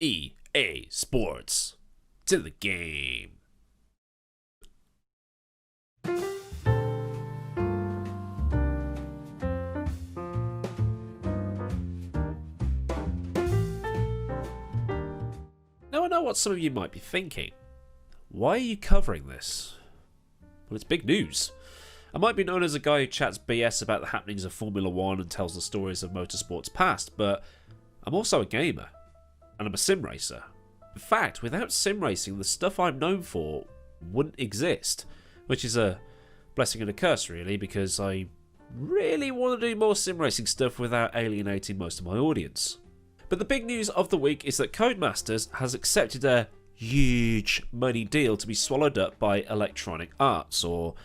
EA Sports. It's in the game. Now I know what some of you might be thinking. Why are you covering this? Well, it's big news. I might be known as a guy who chats BS about the happenings of Formula 1 and tells the stories of motorsport's past, but I'm also a gamer, and I'm a sim racer. In fact, without sim racing, the stuff I'm known for wouldn't exist, which is a blessing and a curse, really, because I really want to do more sim racing stuff without alienating most of my audience. But the big news of the week is that Codemasters has accepted a huge money deal to be swallowed up by Electronic Arts, or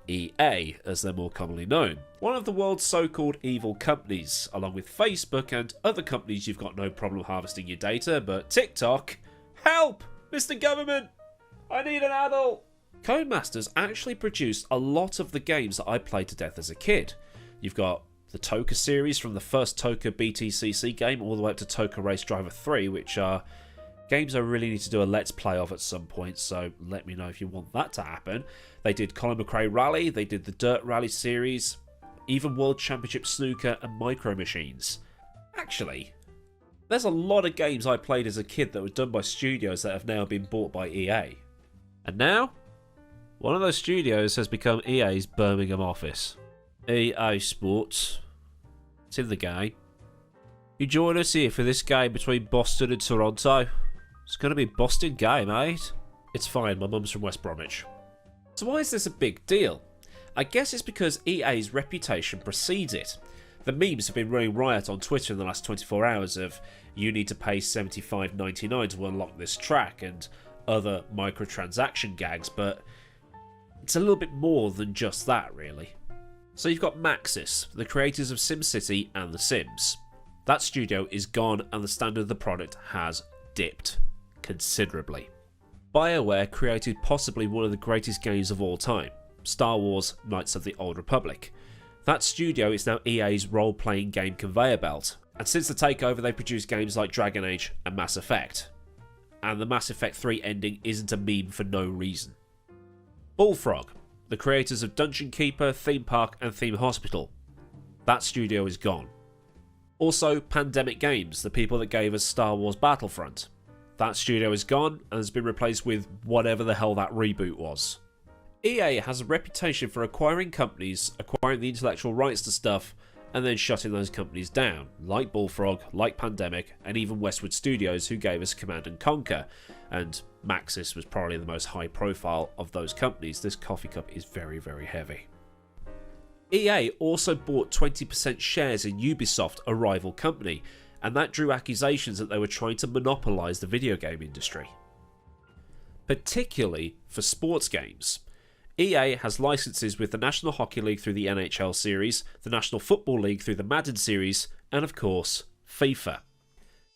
EA as they're more commonly known. One of the world's so-called evil companies, along with Facebook and other companies you've got no problem harvesting your data, but TikTok, help! Mr. Government! I need an adult! Codemasters actually produced a lot of the games that I played to death as a kid. You've got the Toka series from the first Toka BTCC game all the way up to Toka Race Driver 3, which are games I really need to do a Let's Play of at some point, so let me know if you want that to happen. They did Colin McRae Rally, they did the Dirt Rally series, even World Championship Snooker and Micro Machines. Actually, there's a lot of games I played as a kid that were done by studios that have now been bought by EA. And now, one of those studios has become EA's Birmingham office. EA Sports. It's in the game. You join us here for this game between Boston and Toronto. It's going to be a Boston game, mate. It's fine, my mum's from West Bromwich. So why is this a big deal? I guess it's because EA's reputation precedes it. The memes have been running riot on Twitter in the last 24 hours of you need to pay $75.99 to unlock this track and other microtransaction gags, but it's a little bit more than just that, really. So you've got Maxis, the creators of SimCity and The Sims. That studio is gone and the standard of the product has dipped considerably. BioWare created possibly one of the greatest games of all time, Star Wars Knights of the Old Republic. That studio is now EA's role-playing game conveyor belt, and since the takeover they produced games like Dragon Age and Mass Effect. And the Mass Effect 3 ending isn't a meme for no reason. Bullfrog, the creators of Dungeon Keeper, Theme Park and Theme Hospital. That studio is gone. Also, Pandemic Games, the people that gave us Star Wars Battlefront. That studio is gone and has been replaced with whatever the hell that reboot was. EA has a reputation for acquiring companies, acquiring the intellectual rights to stuff, and then shutting those companies down, like Bullfrog, like Pandemic, and even Westwood Studios, who gave us Command & Conquer, and Maxis was probably the most high profile of those companies. This coffee cup is very, very heavy. EA also bought 20% shares in Ubisoft, a rival company, and that drew accusations that they were trying to monopolize the video game industry. Particularly for sports games. EA has licenses with the National Hockey League through the NHL series, the National Football League through the Madden series, and of course, FIFA.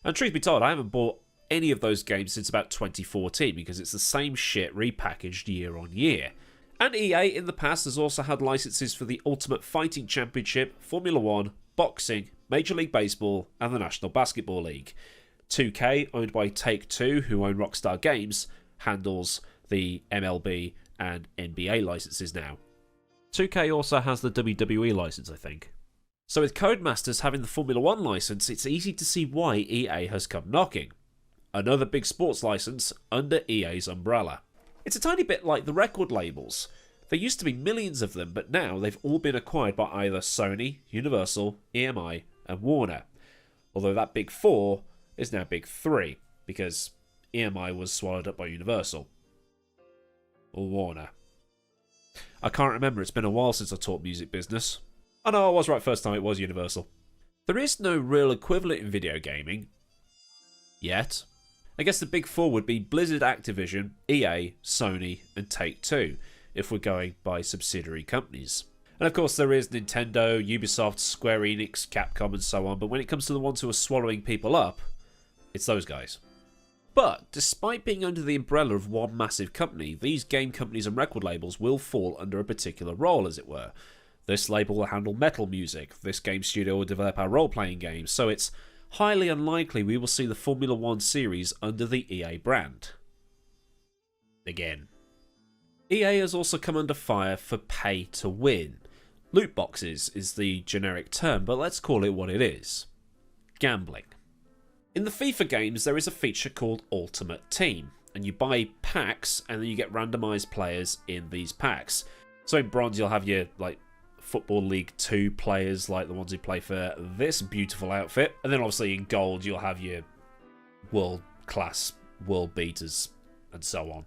And truth be told, I haven't bought any of those games since about 2014 because it's the same shit repackaged year on year. And EA in the past has also had licenses for the Ultimate Fighting Championship, Formula 1, boxing, Major League Baseball, and the National Basketball League. 2K, owned by Take-Two, who own Rockstar Games, handles the MLB and NBA licenses now. 2K also has the WWE license, I think. So with Codemasters having the Formula 1 license, it's easy to see why EA has come knocking. Another big sports license under EA's umbrella. It's a tiny bit like the record labels. There used to be millions of them, but now they've all been acquired by either Sony, Universal, EMI, and Warner. Although that big four is now big three, because EMI was swallowed up by Universal. Or Warner. I can't remember, it's been a while since I taught music business. Oh no, I was right first time, it was Universal. There is no real equivalent in video gaming. Yet. I guess the big four would be Blizzard, Activision, EA, Sony, and Take-Two, if we're going by subsidiary companies. And of course there is Nintendo, Ubisoft, Square Enix, Capcom and so on, but when it comes to the ones who are swallowing people up, it's those guys. But, despite being under the umbrella of one massive company, these game companies and record labels will fall under a particular role, as it were. This label will handle metal music, this game studio will develop our role-playing games, so it's highly unlikely we will see the Formula 1 series under the EA brand. Again. EA has also come under fire for pay to win. Loot boxes is the generic term, but let's call it what it is. Gambling. In the FIFA games, there is a feature called Ultimate Team, and you buy packs and then you get randomised players in these packs. So in bronze you'll have your Football League 2 players like the ones who play for this beautiful outfit, and then obviously in gold you'll have your world class world beaters and so on.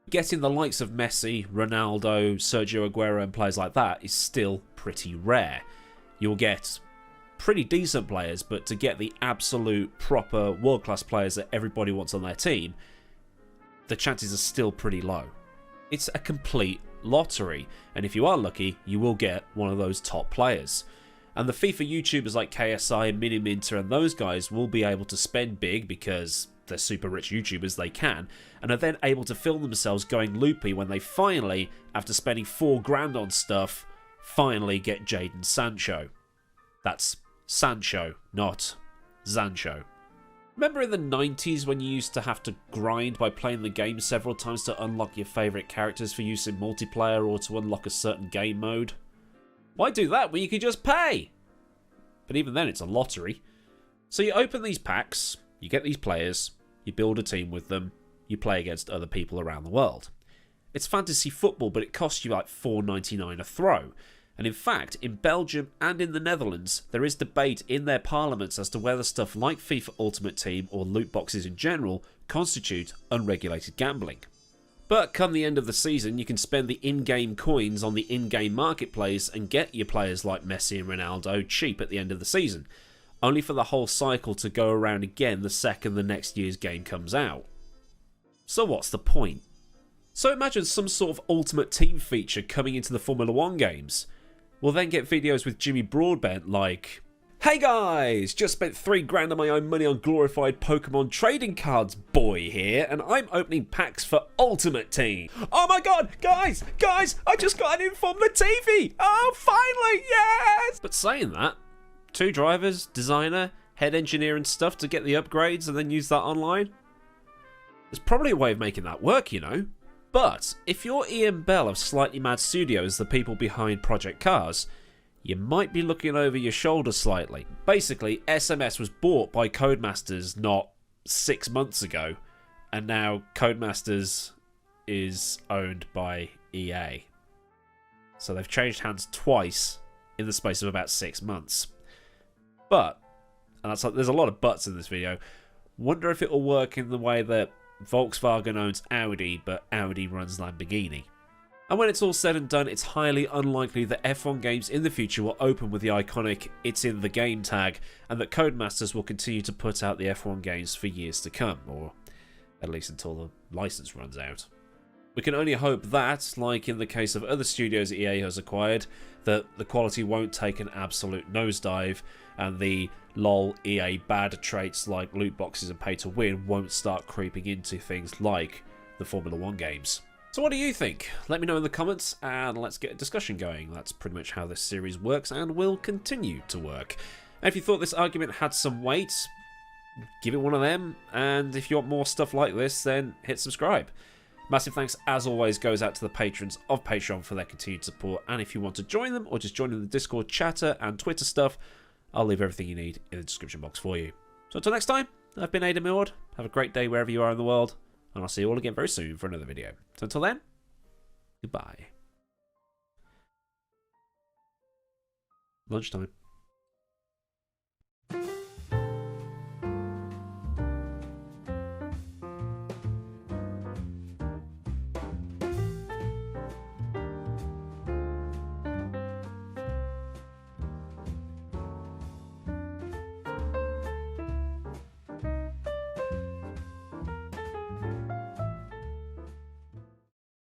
Getting the likes of Messi, Ronaldo, Sergio Aguero and players like that is still pretty rare. You'll get pretty decent players, but to get the absolute proper world class players that everybody wants on their team, the chances are still pretty low. It's a complete lottery, and if you are lucky, you will get one of those top players. And the FIFA YouTubers like KSI, Miniminter and those guys will be able to spend big because they're super rich YouTubers, they can, and are then able to film themselves going loopy when they finally, after spending $4 grand on stuff, finally get Jadon Sancho. That's Sancho, not Zancho. Remember in the 90s when you used to have to grind by playing the game several times to unlock your favourite characters for use in multiplayer or to unlock a certain game mode? Why do that when you could just pay? But even then it's a lottery. So you open these packs, you get these players, you build a team with them, you play against other people around the world. It's fantasy football, but it costs you like $4.99 a throw. And in fact, in Belgium and in the Netherlands, there is debate in their parliaments as to whether stuff like FIFA Ultimate Team or loot boxes in general constitute unregulated gambling. But come the end of the season, you can spend the in-game coins on the in-game marketplace and get your players like Messi and Ronaldo cheap at the end of the season, only for the whole cycle to go around again the second the next year's game comes out. So what's the point? So imagine some sort of Ultimate Team feature coming into the Formula 1 games. We'll then get videos with Jimmy Broadbent like, "Hey guys, just spent $3 grand of my own money on glorified Pokemon trading cards, boy here, and I'm opening packs for Ultimate Team. Oh my god, guys, I just got an Inform TV! Oh, finally, yes!" But saying that, 2 drivers, designer, head engineer and stuff to get the upgrades and then use that online? There's probably a way of making that work, you know. But if you're Ian Bell of Slightly Mad Studios, the people behind Project Cars, you might be looking over your shoulder slightly. Basically, SMS was bought by Codemasters not 6 months ago, and now Codemasters is owned by EA. So they've changed hands twice in the space of about 6 months. But, and there's a lot of buts in this video, wonder if it'll work in the way that Volkswagen owns Audi, but Audi runs Lamborghini. And when it's all said and done, it's highly unlikely that F1 games in the future will open with the iconic "it's in the game" tag, and that Codemasters will continue to put out the F1 games for years to come, or at least until the license runs out. We can only hope that, like in the case of other studios EA has acquired, that the quality won't take an absolute nosedive, and the lol EA bad traits like loot boxes and pay to win won't start creeping into things like the Formula 1 games. So what do you think? Let me know in the comments and let's get a discussion going. That's pretty much how this series works and will continue to work. And if you thought this argument had some weight, give it one of them, and if you want more stuff like this, then hit subscribe. Massive thanks, as always, goes out to the patrons of Patreon for their continued support, and if you want to join them or just join in the Discord chatter and Twitter stuff, I'll leave everything you need in the description box for you. So until next time, I've been AdmiralLaWind. Have a great day wherever you are in the world, and I'll see you all again very soon for another video. So until then, goodbye. Lunchtime.